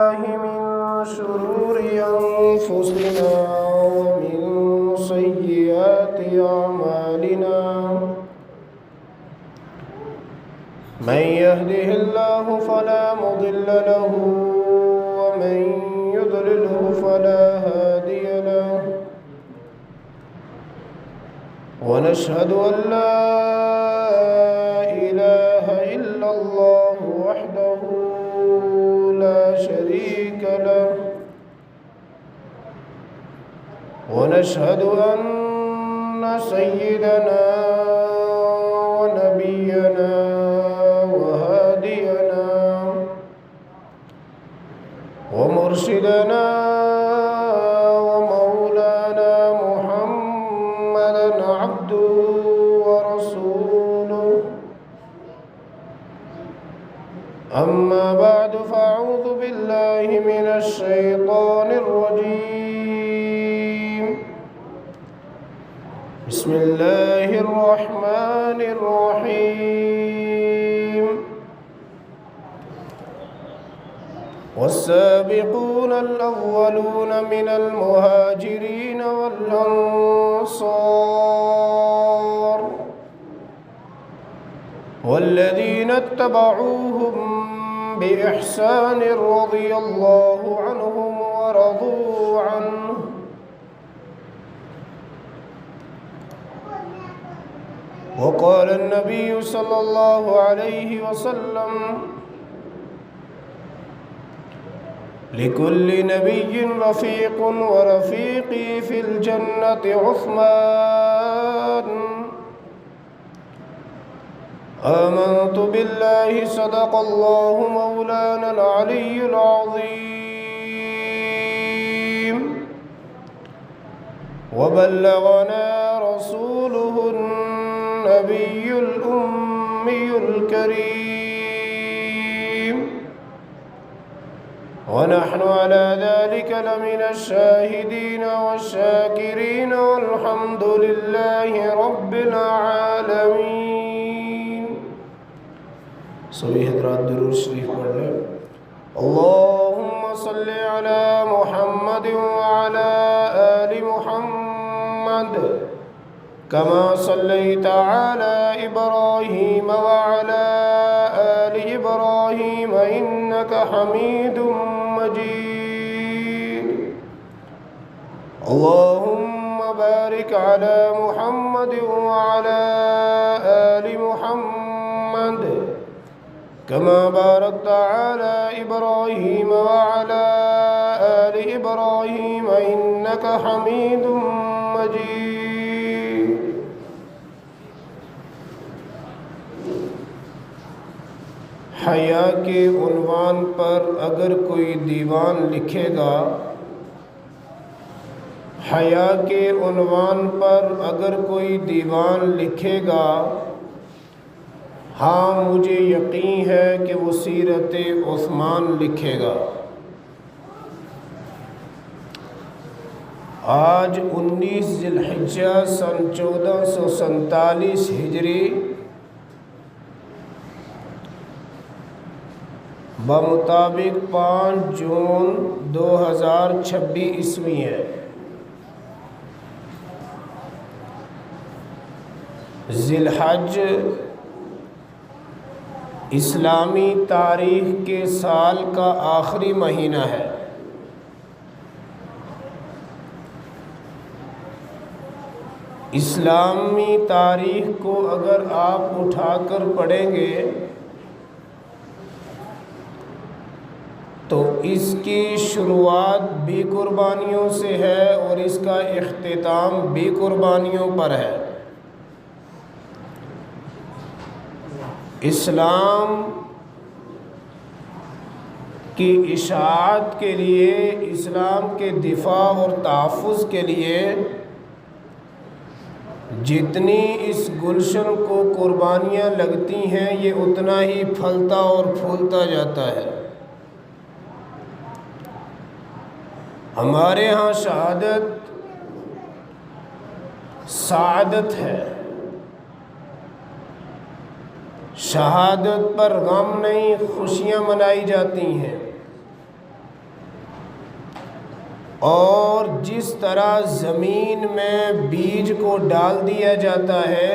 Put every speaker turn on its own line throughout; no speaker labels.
من شرور أنفسنا ومن سيئات أعمالنا من يهده الله فلا مضل له ومن يضلله فلا هادي له ونشهد أن لا إله إلا الله وحده لا شريك له ونشهد أن سيدنا ونبينا وهادينا ومرشدنا ومولانا محمدا عبده ورسوله أما بعد فأعوذ بالله من الشيطان الرجيم بسم الله الرحمن الرحيم والسابقون الأولون من المهاجرين والأنصار والذين اتبعوهم بإحسان رضي الله عنهم ورضوا عنه وقال النبي صلى الله عليه وسلم لكل نبي رفيق ورفيقي في الجنة عثمان آمنت بالله صدق الله مولانا العلي العظيم وبلغنا رسوله النبي الأمي الكريم ونحن على ذلك لمن الشاهدين والشاكرين والحمد لله رب العالمين. سبھی حضرات درود شریف پڑھ لیں. اللہم صل علی محمد وعلی آل محمد كما صليت على إبراهيم وعلى آل إبراهيم إنك حميد مجيد. اللهم بارك على محمد وعلى آل محمد كما باركت على إبراهيم وعلى آل إبراهيم إنك حميد مجيد. حیا کے عنوان پر اگر کوئی دیوان لکھے گا، حیا کے عنوان پر اگر کوئی دیوان لکھے گا، ہاں مجھے یقین ہے کہ وہ سیرت عثمان لکھے گا. آج 19 ذی الحجہ سن 1447 ہجری بمطابق 5 جون 2026 عیسوی ہے. ذی الحج اسلامی تاریخ کے سال کا آخری مہینہ ہے. اسلامی تاریخ کو اگر آپ اٹھا کر پڑھیں گے تو اس کی شروعات بھی قربانیوں سے ہے اور اس کا اختتام بھی قربانیوں پر ہے. اسلام کی اشاعت کے لیے، اسلام کے دفاع اور تحفظ کے لیے جتنی اس گلشن کو قربانیاں لگتی ہیں یہ اتنا ہی پھلتا اور پھولتا جاتا ہے. ہمارے ہاں شہادت سعادت ہے. شہادت پر غم نہیں، خوشیاں منائی جاتی ہیں. اور جس طرح زمین میں بیج کو ڈال دیا جاتا ہے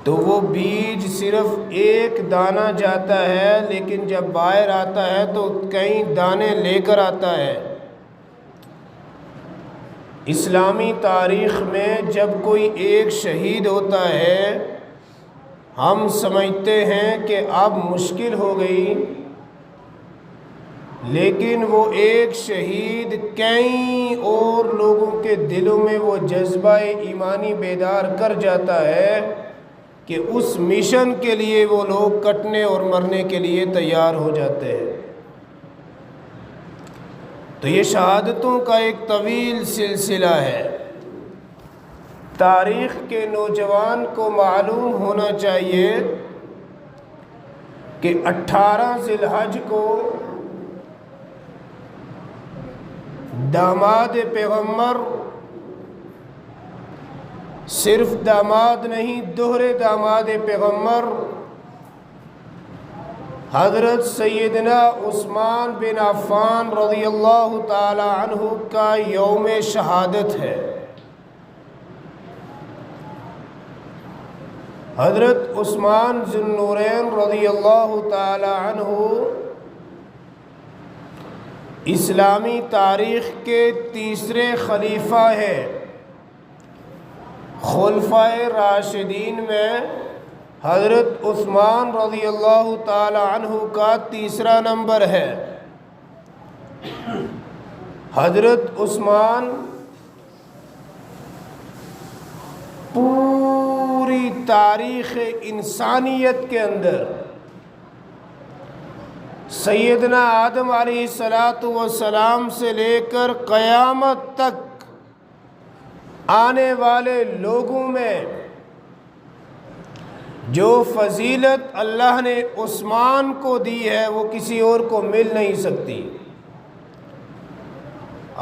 تو وہ بیج صرف ایک دانہ جاتا ہے، لیکن جب باہر آتا ہے تو کئی دانے لے کر آتا ہے۔ اسلامی تاریخ میں جب کوئی ایک شہید ہوتا ہے ہم سمجھتے ہیں کہ اب مشکل ہو گئی، لیکن وہ ایک شہید کئی اور لوگوں کے دلوں میں وہ جذبہ ایمانی بیدار کر جاتا ہے کہ اس مشن کے لیے وہ لوگ کٹنے اور مرنے کے لیے تیار ہو جاتے ہیں۔ تو یہ شہادتوں کا ایک طویل سلسلہ ہے۔ تاریخ کے نوجوان کو معلوم ہونا چاہیے کہ 18 ذی الحج کو داماد پیغمبر، صرف داماد نہیں، دوہرے داماد پیغمبر حضرت سیدنا عثمان بن عفان رضی اللہ تعالی عنہ کا یوم شہادت ہے۔ حضرت عثمان ذو النورین رضی اللہ تعالی عنہ اسلامی تاریخ کے تیسرے خلیفہ ہیں۔ خلفائے راشدین میں حضرت عثمان رضی اللہ تعالی عنہ کا تیسرا نمبر ہے۔ حضرت عثمان پوری تاریخ انسانیت کے اندر سیدنا آدم علیہ السلام سے لے کر قیامت تک آنے والے لوگوں میں جو فضیلت اللہ نے عثمان کو دی ہے وہ کسی اور کو مل نہیں سکتی۔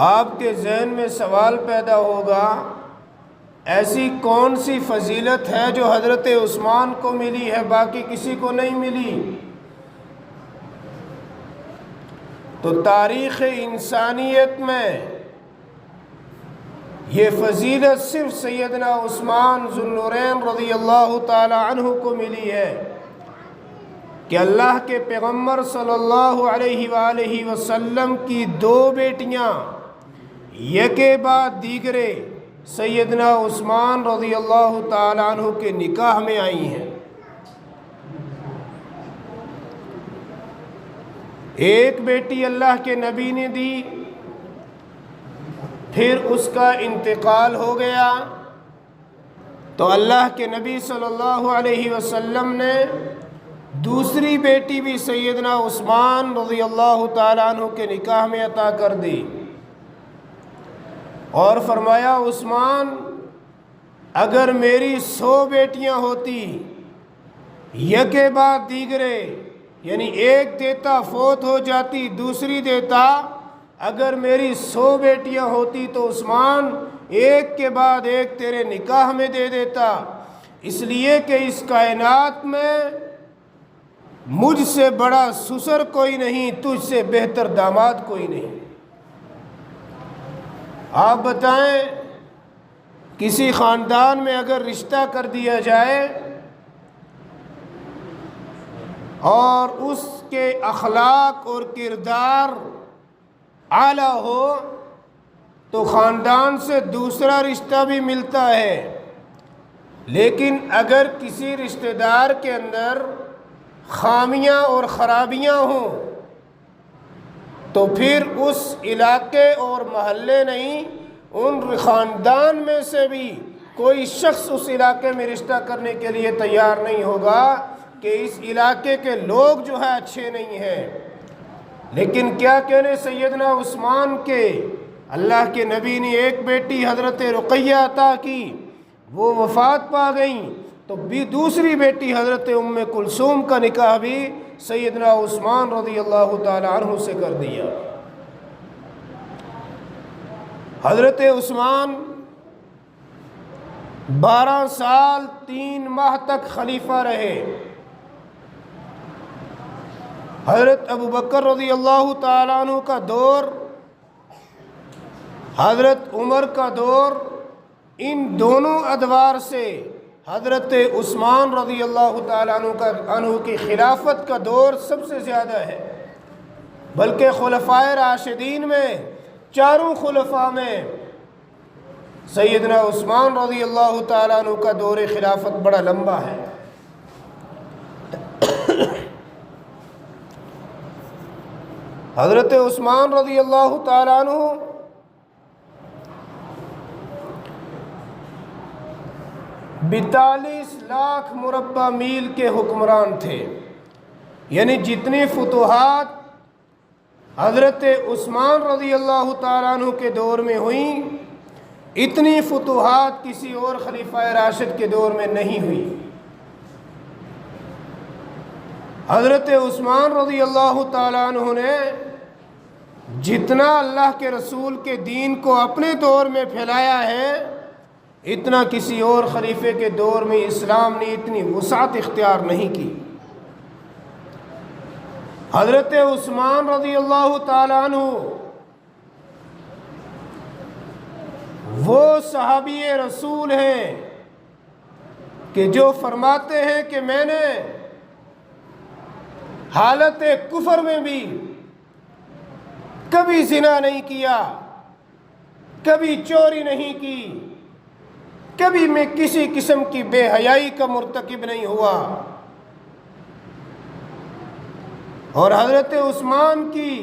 آپ کے ذہن میں سوال پیدا ہوگا، ایسی کون سی فضیلت ہے جو حضرت عثمان کو ملی ہے باقی کسی کو نہیں ملی؟ تو تاریخ انسانیت میں یہ فضیلت صرف سیدنا عثمان ذو النورین رضی اللہ تعالی عنہ کو ملی ہے کہ اللہ کے پیغمبر صلی اللہ علیہ وآلہ وسلم کی دو بیٹیاں یکے بعد دیگرے سیدنا عثمان رضی اللہ تعالی عنہ کے نکاح میں آئی ہیں۔ ایک بیٹی اللہ کے نبی نے دی، پھر اس کا انتقال ہو گیا تو اللہ کے نبی صلی اللہ علیہ وسلم نے دوسری بیٹی بھی سیدنا عثمان رضی اللہ تعالیٰ عنہ کے نکاح میں عطا کر دی اور فرمایا، عثمان اگر میری 100 بیٹیاں ہوتی یکے بعد دیگرے، یعنی ایک دیتا فوت ہو جاتی دوسری دیتا، اگر میری 100 بیٹیاں ہوتی تو عثمان ایک کے بعد ایک تیرے نکاح میں دے دیتا، اس لیے کہ اس کائنات میں مجھ سے بڑا سسر کوئی نہیں، تجھ سے بہتر داماد کوئی نہیں۔ آپ بتائیں کسی خاندان میں اگر رشتہ کر دیا جائے اور اس کے اخلاق اور کردار اعلیٰ ہو تو خاندان سے دوسرا رشتہ بھی ملتا ہے، لیکن اگر کسی رشتہ دار کے اندر خامیاں اور خرابیاں ہوں تو پھر اس علاقے اور محلے نہیں، ان خاندان میں سے بھی کوئی شخص اس علاقے میں رشتہ کرنے کے لیے تیار نہیں ہوگا کہ اس علاقے کے لوگ جو ہے اچھے نہیں ہیں۔ لیکن کیا کہنے سیدنا عثمان کے، اللہ کے نبی نے ایک بیٹی حضرت رقیہ عطا کی، وہ وفات پا گئیں تو بھی دوسری بیٹی حضرت ام کلثوم کا نکاح بھی سیدنا عثمان رضی اللہ تعالی عنہ سے کر دیا۔ حضرت عثمان 12 سال 3 ماہ تک خلیفہ رہے۔ حضرت ابو بکر رضی اللہ تعالیٰ عنہ کا دور حضرت عمر کا دور ان دونوں ادوار سے حضرت عثمان رضی اللہ تعالیٰ عنہ کی خلافت کا دور سب سے زیادہ ہے، بلکہ خلفائے راشدین میں چاروں خلفاء میں سیدنا عثمان رضی اللہ تعالیٰ عنہ کا دور خلافت بڑا لمبا ہے۔ حضرت عثمان رضی اللہ تعالیٰ عنہ 42 لاکھ مربع میل کے حکمران تھے، یعنی جتنی فتوحات حضرت عثمان رضی اللہ تعالیٰ عنہ کے دور میں ہوئیں، اتنی فتوحات کسی اور خلیفہ راشد کے دور میں نہیں ہوئی۔ حضرت عثمان رضی اللہ تعالیٰ عنہ نے جتنا اللہ کے رسول کے دین کو اپنے دور میں پھیلایا ہے، اتنا کسی اور خلیفے کے دور میں اسلام نے اتنی وسعت اختیار نہیں کی۔ حضرت عثمان رضی اللہ تعالیٰ عنہ وہ صحابی رسول ہیں کہ جو فرماتے ہیں کہ میں نے حالت کفر میں بھی کبھی زنا نہیں کیا، کبھی چوری نہیں کی، کبھی میں کسی قسم کی بے حیائی کا مرتکب نہیں ہوا۔ اور حضرت عثمان کی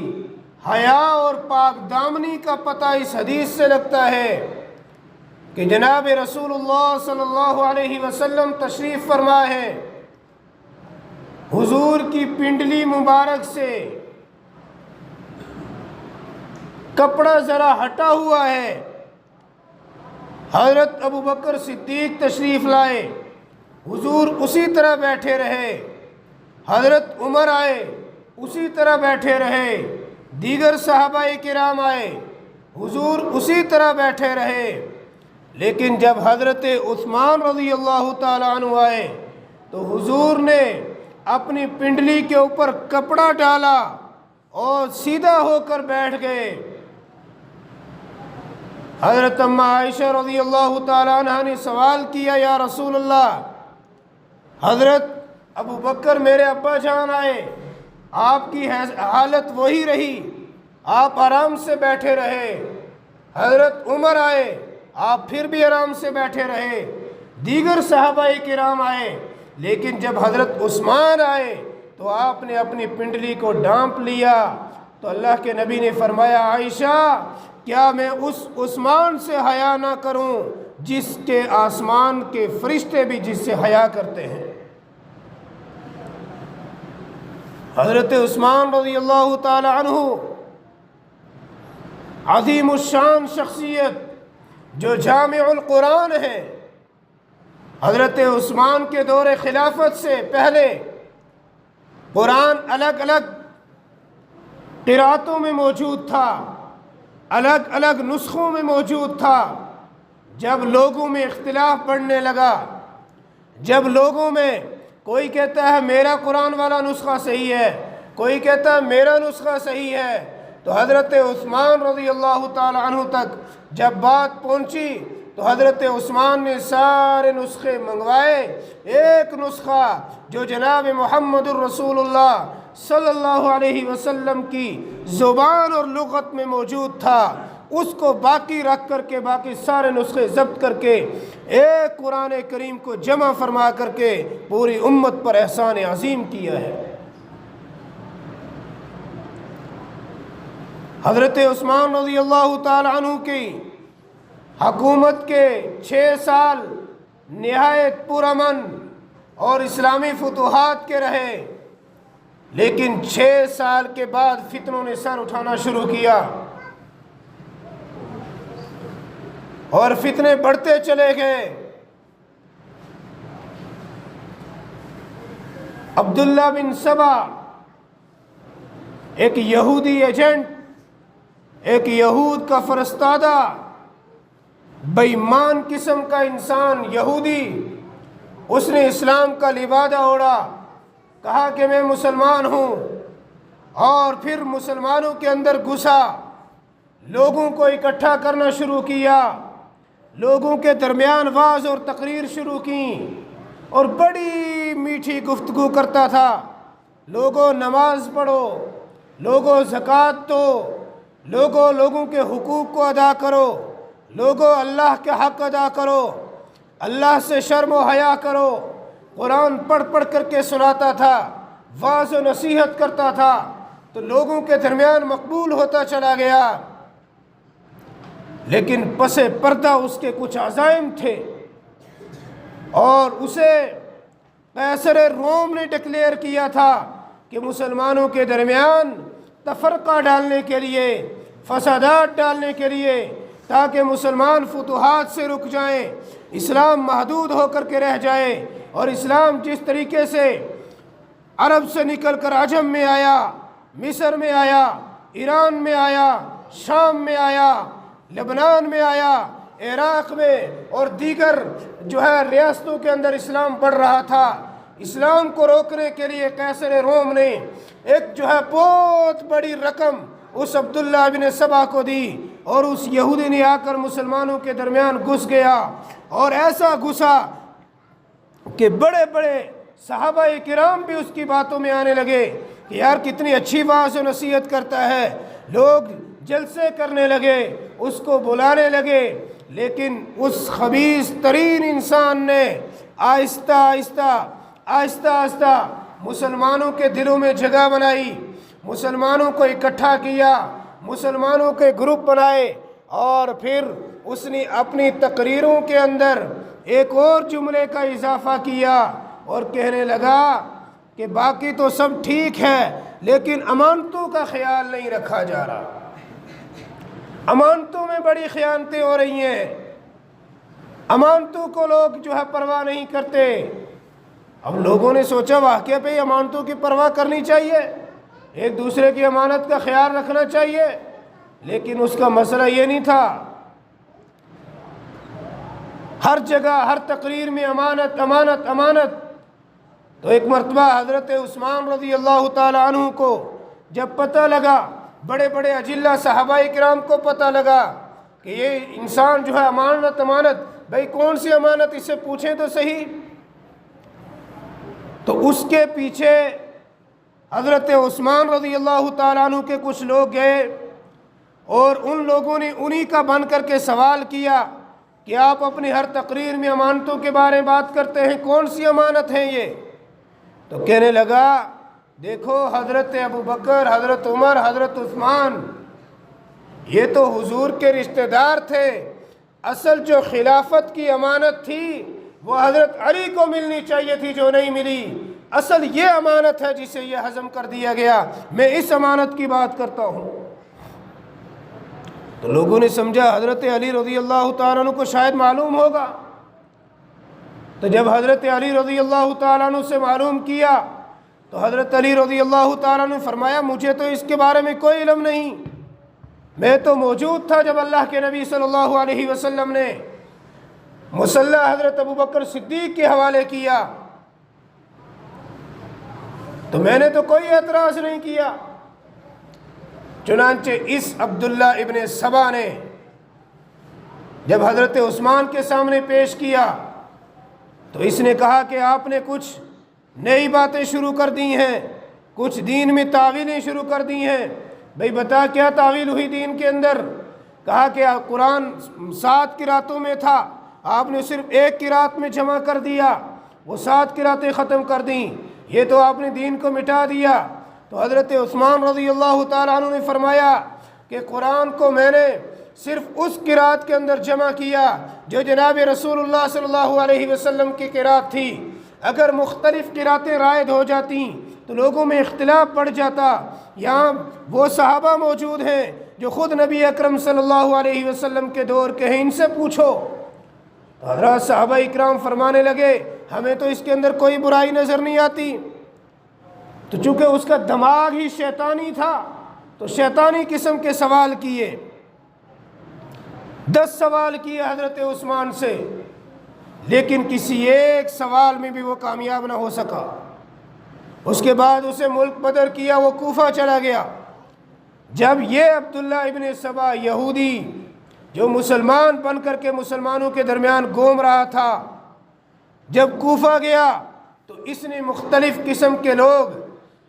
حیا اور پاک دامنی کا پتہ اس حدیث سے لگتا ہے کہ جناب رسول اللہ صلی اللہ علیہ وسلم تشریف فرما ہے، حضور کی پنڈلی مبارک سے کپڑا ذرا ہٹا ہوا ہے، حضرت ابو بکر صدیق تشریف لائے، حضور اسی طرح بیٹھے رہے، حضرت عمر آئے اسی طرح بیٹھے رہے، دیگر صحابہ کرام آئے، حضور اسی طرح بیٹھے رہے۔ لیکن جب حضرت عثمان رضی اللہ تعالیٰ عنہ آئے تو حضور نے اپنی پنڈلی کے اوپر کپڑا ڈالا اور سیدھا ہو کر بیٹھ گئے۔ حضرت اماں عائشہ رضی اللہ تعالیٰ عنہ نے سوال کیا، یا رسول اللہ، حضرت ابو بکر میرے ابا جان آئے، آپ کی حالت وہی رہی، آپ آرام سے بیٹھے رہے، حضرت عمر آئے، آپ پھر بھی آرام سے بیٹھے رہے، دیگر صحابہ کرام آئے، لیکن جب حضرت عثمان آئے تو آپ نے اپنی پنڈلی کو ڈھانپ لیا۔ تو اللہ کے نبی نے فرمایا، عائشہ کیا میں اس عثمان سے حیا نہ کروں جس کے آسمان کے فرشتے بھی جس سے حیا کرتے ہیں۔ حضرت عثمان رضی اللہ تعالی عنہ عظیم الشان شخصیت جو جامع القرآن ہے۔ حضرت عثمان کے دور خلافت سے پہلے قرآن الگ الگ قرأتوں میں موجود تھا، الگ الگ نسخوں میں موجود تھا۔ جب لوگوں میں اختلاف بڑھنے لگا، جب لوگوں میں کوئی کہتا ہے میرا قرآن والا نسخہ صحیح ہے، کوئی کہتا ہے میرا نسخہ صحیح ہے، تو حضرت عثمان رضی اللہ تعالی عنہ تک جب بات پہنچی تو حضرت عثمان نے سارے نسخے منگوائے، ایک نسخہ جو جناب محمد الرسول اللہ صلی اللہ علیہ وسلم کی زبان اور لغت میں موجود تھا، اس کو باقی رکھ کر کے باقی سارے نسخے ضبط کر کے ایک قرآن کریم کو جمع فرما کر کے پوری امت پر احسان عظیم کیا ہے۔ حضرت عثمان رضی اللہ تعالی عنہ کی حکومت کے 6 سال نہایت پرامن اور اسلامی فتوحات کے رہے، لیکن 6 سال کے بعد فتنوں نے سر اٹھانا شروع کیا اور فتنے بڑھتے چلے گئے۔ عبداللہ بن سبا ایک یہودی ایجنٹ، ایک یہود کا فرستادہ بے ایمان قسم کا انسان یہودی، اس نے اسلام کا لبادہ اوڑھا، کہا کہ میں مسلمان ہوں، اور پھر مسلمانوں کے اندر گھسا لوگوں کو اکٹھا کرنا شروع کیا، لوگوں کے درمیان واعظ اور تقریر شروع کی اور بڑی میٹھی گفتگو کرتا تھا۔ لوگوں نماز پڑھو، لوگوں زکوٰۃ دو، لوگوں کے حقوق کو ادا کرو، لوگوں اللہ کے حق ادا کرو، اللہ سے شرم و حیا کرو۔ قرآن پڑھ پڑھ کر کے سناتا تھا، واعظ و نصیحت کرتا تھا، تو لوگوں کے درمیان مقبول ہوتا چلا گیا۔ لیکن پس پردہ اس کے کچھ عزائم تھے، اور اسے قیصر روم نے ڈکلیئر کیا تھا کہ مسلمانوں کے درمیان تفرقہ ڈالنے کے لیے، فسادات ڈالنے کے لیے، تاکہ مسلمان فتوحات سے رک جائیں، اسلام محدود ہو کر کے رہ جائے، اور اسلام جس طریقے سے عرب سے نکل کر عجم میں آیا، مصر میں آیا، ایران میں آیا، شام میں آیا، لبنان میں آیا، عراق میں اور دیگر ریاستوں کے اندر اسلام بڑھ رہا تھا، اسلام کو روکنے کے لیے قیصر روم نے ایک بہت بڑی رقم اس عبداللہ بن سبا کو دی، اور اس یہودی نے آ کر مسلمانوں کے درمیان گھس گیا، اور ایسا گھسا کہ بڑے بڑے صحابہ کرام بھی اس کی باتوں میں آنے لگے کہ یار کتنی اچھی واعظ و نصیحت کرتا ہے، لوگ جلسے کرنے لگے، اس کو بلانے لگے۔ لیکن اس خبیث ترین انسان نے آہستہ آہستہ مسلمانوں کے دلوں میں جگہ بنائی، مسلمانوں کو اکٹھا کیا، مسلمانوں کے گروپ بنائے، اور پھر اس نے اپنی تقریروں کے اندر ایک اور جملے کا اضافہ کیا اور کہنے لگا کہ باقی تو سب ٹھیک ہے، لیکن امانتوں کا خیال نہیں رکھا جا رہا، امانتوں میں بڑی خیانتیں ہو رہی ہیں، امانتوں کو لوگ پرواہ نہیں کرتے۔ اب لوگوں نے سوچا واقعہ پہ امانتوں کی پرواہ کرنی چاہیے، ایک دوسرے کی امانت کا خیال رکھنا چاہیے، لیکن اس کا مسئلہ یہ نہیں تھا۔ ہر جگہ ہر تقریر میں امانت امانت امانت۔ تو ایک مرتبہ حضرت عثمان رضی اللہ تعالی عنہ کو جب پتہ لگا، بڑے بڑے اجلہ صحابہ کرام کو پتہ لگا کہ یہ انسان امانت بھائی کون سی امانت، اس سے پوچھیں تو صحیح، تو اس کے پیچھے حضرت عثمان رضی اللہ تعالیٰ عنہ کے کچھ لوگ گئے، اور ان لوگوں نے انہی کا بن کر کے سوال کیا کہ آپ اپنی ہر تقریر میں امانتوں کے بارے میں بات کرتے ہیں، کون سی امانت ہے یہ؟ تو کہنے لگا دیکھو حضرت ابوبکر، حضرت عمر، حضرت عثمان یہ تو حضور کے رشتہ دار تھے، اصل جو خلافت کی امانت تھی وہ حضرت علی کو ملنی چاہیے تھی جو نہیں ملی، اصل یہ امانت ہے جسے یہ ہضم کر دیا گیا، میں اس امانت کی بات کرتا ہوں۔ تو لوگوں نے سمجھا حضرت علی رضی اللہ تعالیٰ عنہ کو شاید معلوم ہوگا، تو جب حضرت علی رضی اللہ تعالیٰ عنہ سے معلوم کیا تو حضرت علی رضی اللہ تعالیٰ عنہ نے فرمایا مجھے تو اس کے بارے میں کوئی علم نہیں، میں تو موجود تھا جب اللہ کے نبی صلی اللہ علیہ وسلم نے مصلی حضرت ابوبکر صدیق کے حوالے کیا، تو میں نے تو کوئی اعتراض نہیں کیا۔ چنانچہ اس عبداللہ ابن سبا نے جب حضرت عثمان کے سامنے پیش کیا تو اس نے کہا کہ آپ نے کچھ نئی باتیں شروع کر دی ہیں، کچھ دین میں تعویلیں شروع کر دی ہیں، بھئی بتا کیا تعویل ہوئی دین کے اندر؟ کہا کہ قرآن 7 قراتوں میں تھا، آپ نے صرف 1 قرات میں جمع کر دیا، وہ 7 قراتیں ختم کر دیں، یہ تو آپ نے دین کو مٹا دیا۔ تو حضرت عثمان رضی اللہ تعالیٰ عنہ نے فرمایا کہ قرآن کو میں نے صرف اس قرات کے اندر جمع کیا جو جناب رسول اللہ صلی اللہ علیہ وسلم کی قرات تھی، اگر مختلف قراتیں رائج ہو جاتی تو لوگوں میں اختلاف بڑھ جاتا، یہاں وہ صحابہ موجود ہیں جو خود نبی اکرم صلی اللہ علیہ وسلم کے دور کے ہیں، ان سے پوچھو۔ تو حضرات صحابہ اکرام فرمانے لگے ہمیں تو اس کے اندر کوئی برائی نظر نہیں آتی، تو چونکہ اس کا دماغ ہی شیطانی تھا تو شیطانی قسم کے سوال کیے، 10 سوال کیے حضرت عثمان سے، لیکن کسی ایک سوال میں بھی وہ کامیاب نہ ہو سکا۔ اس کے بعد اسے ملک بدر کیا، وہ کوفہ چلا گیا، جب یہ عبداللہ ابن سبا یہودی جو مسلمان بن کر کے مسلمانوں کے درمیان گھوم رہا تھا، جب کوفہ گیا تو اس نے مختلف قسم کے لوگ،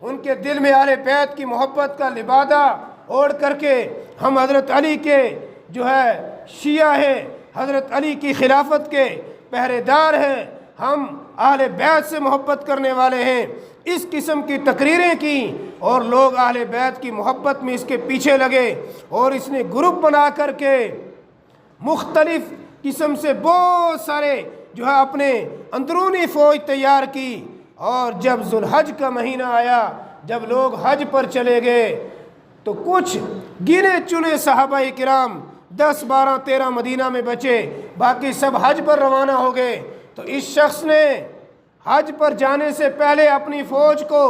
ان کے دل میں اہل بیت کی محبت کا لبادہ اوڑھ کر کے ہم حضرت علی کے جو ہے شیعہ ہیں، حضرت علی کی خلافت کے پہرے دار ہیں، ہم اہل بیت سے محبت کرنے والے ہیں، اس قسم کی تقریریں کی اور لوگ اہل بیت کی محبت میں اس کے پیچھے لگے اور اس نے گروپ بنا کر کے مختلف قسم سے بہت سارے جو ہے اپنے اندرونی فوج تیار کی، اور جب ذوالحج کا مہینہ آیا، جب لوگ حج پر چلے گئے تو کچھ گنے چنے صحابہ کرام 10 12 13 مدینہ میں بچے، باقی سب حج پر روانہ ہو گئے۔ تو اس شخص نے حج پر جانے سے پہلے اپنی فوج کو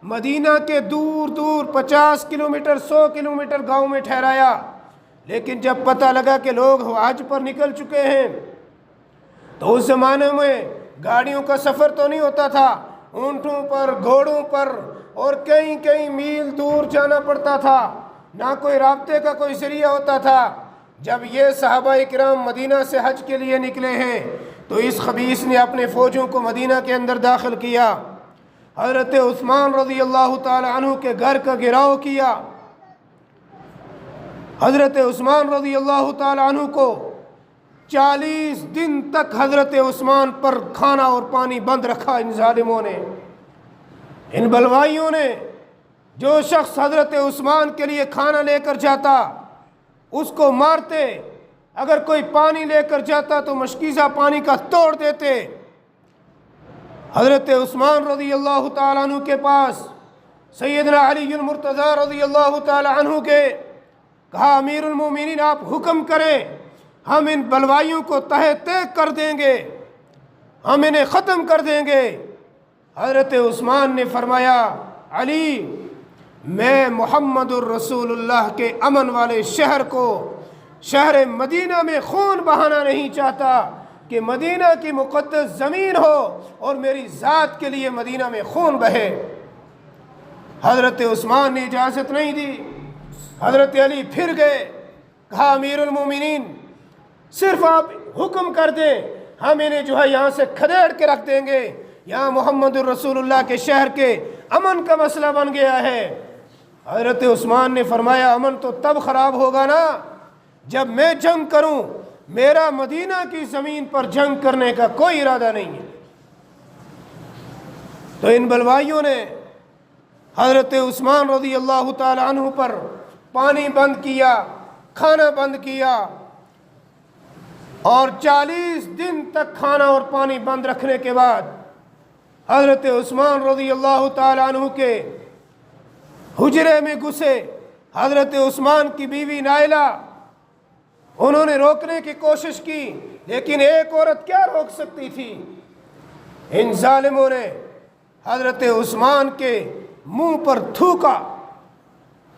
مدینہ کے دور دور 50 کلومیٹر 100 کلومیٹر گاؤں میں ٹھہرایا، لیکن جب پتہ لگا کہ لوگ حج پر نکل چکے ہیں، تو اس زمانے میں گاڑیوں کا سفر تو نہیں ہوتا تھا، اونٹوں پر، گھوڑوں پر، اور کئی کئی میل دور جانا پڑتا تھا، نہ کوئی رابطے کا کوئی ذریعہ ہوتا تھا۔ جب یہ صحابہ کرام مدینہ سے حج کے لیے نکلے ہیں تو اس خبیث نے اپنے فوجوں کو مدینہ کے اندر داخل کیا، حضرت عثمان رضی اللہ تعالی عنہ کے گھر کا گھیراؤ کیا، حضرت عثمان رضی اللہ تعالی عنہ کو 40 دن تک حضرت عثمان پر کھانا اور پانی بند رکھا ان ظالموں نے، ان بلوائیوں نے۔ جو شخص حضرت عثمان کے لیے کھانا لے کر جاتا اس کو مارتے، اگر کوئی پانی لے کر جاتا تو مشکیزہ پانی کا توڑ دیتے۔ حضرت عثمان رضی اللہ تعالیٰ عنہ کے پاس سیدنا علی المرتضیٰ رضی اللہ تعالیٰ عنہ کے کہا، امیر المومنین آپ حکم کریں، ہم ان بلوائیوں کو تہہ تیگ کر دیں گے، ہم انہیں ختم کر دیں گے۔ حضرت عثمان نے فرمایا، علی میں محمد الرسول اللہ کے امن والے شہر کو، شہر مدینہ میں خون بہانا نہیں چاہتا کہ مدینہ کی مقدس زمین ہو اور میری ذات کے لیے مدینہ میں خون بہے۔ حضرت عثمان نے اجازت نہیں دی۔ حضرت علی پھر گئے، کہا امیر المومنین صرف آپ حکم کر دیں، ہم انہیں جو ہے یہاں سے کھدیڑ کے رکھ دیں گے، یہاں محمد الرسول اللہ کے شہر کے امن کا مسئلہ بن گیا ہے۔ حضرت عثمان نے فرمایا، امن تو تب خراب ہوگا نا جب میں جنگ کروں، میرا مدینہ کی زمین پر جنگ کرنے کا کوئی ارادہ نہیں ہے۔ تو ان بلوائیوں نے حضرت عثمان رضی اللہ تعالی عنہ پر پانی بند کیا، کھانا بند کیا، اور 40 دن تک کھانا اور پانی بند رکھنے کے بعد حضرت عثمان رضی اللہ تعالی عنہ کے حجرے میں گھسے۔ حضرت عثمان کی بیوی نائلہ، انہوں نے روکنے کی کوشش کی، لیکن ایک عورت کیا روک سکتی تھی؟ ان ظالموں نے حضرت عثمان کے منہ پر تھوکا،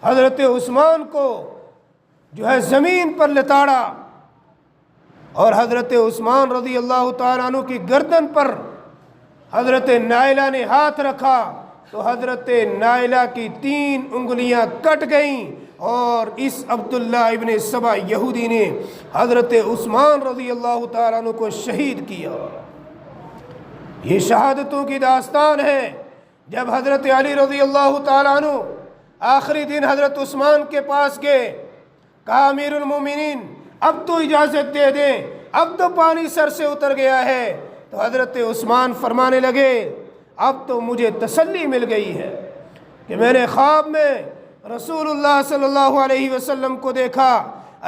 حضرت عثمان کو جو ہے زمین پر لتاڑا، اور حضرت عثمان رضی اللہ تعالیٰ عنہ کی گردن پر حضرت نائلہ نے ہاتھ رکھا تو حضرت نائلہ کی 3 انگلیاں کٹ گئیں، اور اس عبداللہ ابن سبا یہودی نے حضرت عثمان رضی اللہ تعالیٰ عنہ کو شہید کیا۔ یہ شہادتوں کی داستان ہے۔ جب حضرت علی رضی اللہ تعالیٰ عنہ آخری دن حضرت عثمان کے پاس گئے، کہا امیر المومنین اب تو اجازت دے دیں، اب تو پانی سر سے اتر گیا ہے۔ تو حضرت عثمان فرمانے لگے، اب تو مجھے تسلی مل گئی ہے کہ میں نے خواب میں رسول اللہ صلی اللہ علیہ وسلم کو دیکھا،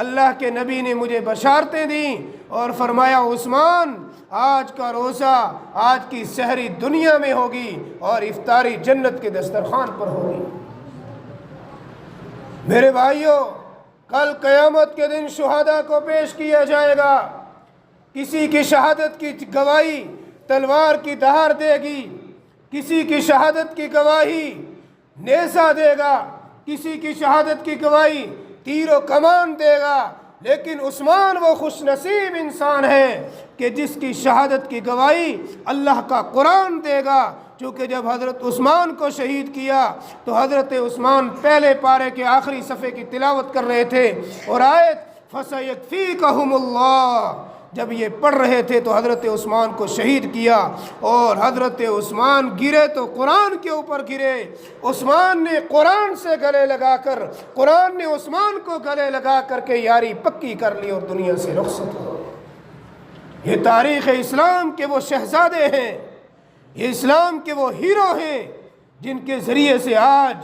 اللہ کے نبی نے مجھے بشارتیں دیں اور فرمایا عثمان آج کا روزہ آج کی سحری دنیا میں ہوگی اور افطاری جنت کے دسترخوان پر ہوگی۔ میرے بھائیوں، کل قیامت کے دن شہداء کو پیش کیا جائے گا۔ کسی کی شہادت کی گواہی تلوار کی دھار دے گی، کسی کی شہادت کی گواہی نیزہ دے گا، کسی کی شہادت کی گواہی تیر و کمان دے گا، لیکن عثمان وہ خوش نصیب انسان ہے کہ جس کی شہادت کی گواہی اللہ کا قرآن دے گا، چونکہ جب حضرت عثمان کو شہید کیا تو حضرت عثمان پہلے پارے کے آخری صفحے کی تلاوت کر رہے تھے اور آیت فَسَيَكْفِيكَهُمُ اللَّهُ جب یہ پڑھ رہے تھے تو حضرت عثمان کو شہید کیا، اور حضرت عثمان گرے تو قرآن کے اوپر گرے۔ عثمان نے قرآن سے گلے لگا کر، قرآن نے عثمان کو گلے لگا کر کے یاری پکی کر لی اور دنیا سے رخصت ہو۔ یہ تاریخ اسلام کے وہ شہزادے ہیں، یہ اسلام کے وہ ہیرو ہیں جن کے ذریعے سے آج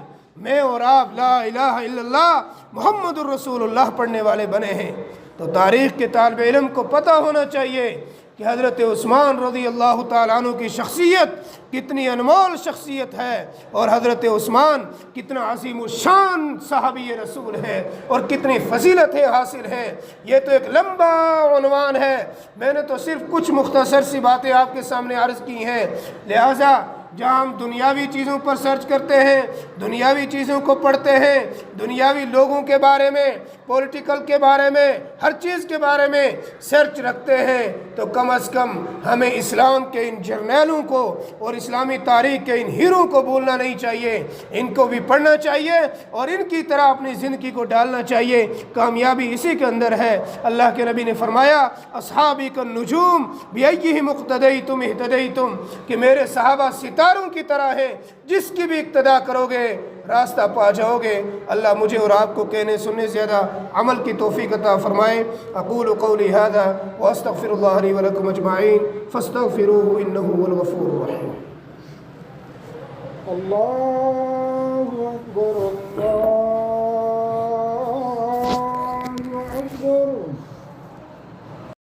میں اور آپ لا الہ الا اللہ محمد الرسول اللہ پڑھنے والے بنے ہیں۔ تو تاریخ کے طالب علم کو پتہ ہونا چاہیے کہ حضرت عثمان رضی اللہ تعالیٰ عنہ کی شخصیت کتنی انمول شخصیت ہے، اور حضرت عثمان کتنا عظیم الشان صحابی رسول ہے اور کتنی فضیلتیں حاصل ہیں۔ یہ تو ایک لمبا عنوان ہے، میں نے تو صرف کچھ مختصر سی باتیں آپ کے سامنے عرض کی ہیں۔ لہٰذا جہاں ہم دنیاوی چیزوں پر سرچ کرتے ہیں، دنیاوی چیزوں کو پڑھتے ہیں، دنیاوی لوگوں کے بارے میں، پولیٹیکل کے بارے میں، ہر چیز کے بارے میں سرچ رکھتے ہیں، تو کم از کم ہمیں اسلام کے ان جرنیلوں کو اور اسلامی تاریخ کے ان ہیروں کو بھولنا نہیں چاہیے، ان کو بھی پڑھنا چاہیے اور ان کی طرح اپنی زندگی کو ڈالنا چاہیے۔ کامیابی اسی کے اندر ہے۔ اللہ کے نبی نے فرمایا اصحابی کالنجوم بأیہم اقتدیتم اہتدیتم، کہ میرے صحابہ ستاروں کی طرح ہیں، جس کی بھی اقتدا کرو گے راستہ پا جاؤ گے۔ اللہ مجھے اور آپ کو کہنے سننے زیادہ عمل کی توفیق عطا فرمائے۔ اقول قولی ھذا واستغفر اللہ لی ولکم اجمعین فاستغفروہ انہ هو الغفور الرحیم۔
اللہ اکبر اللہ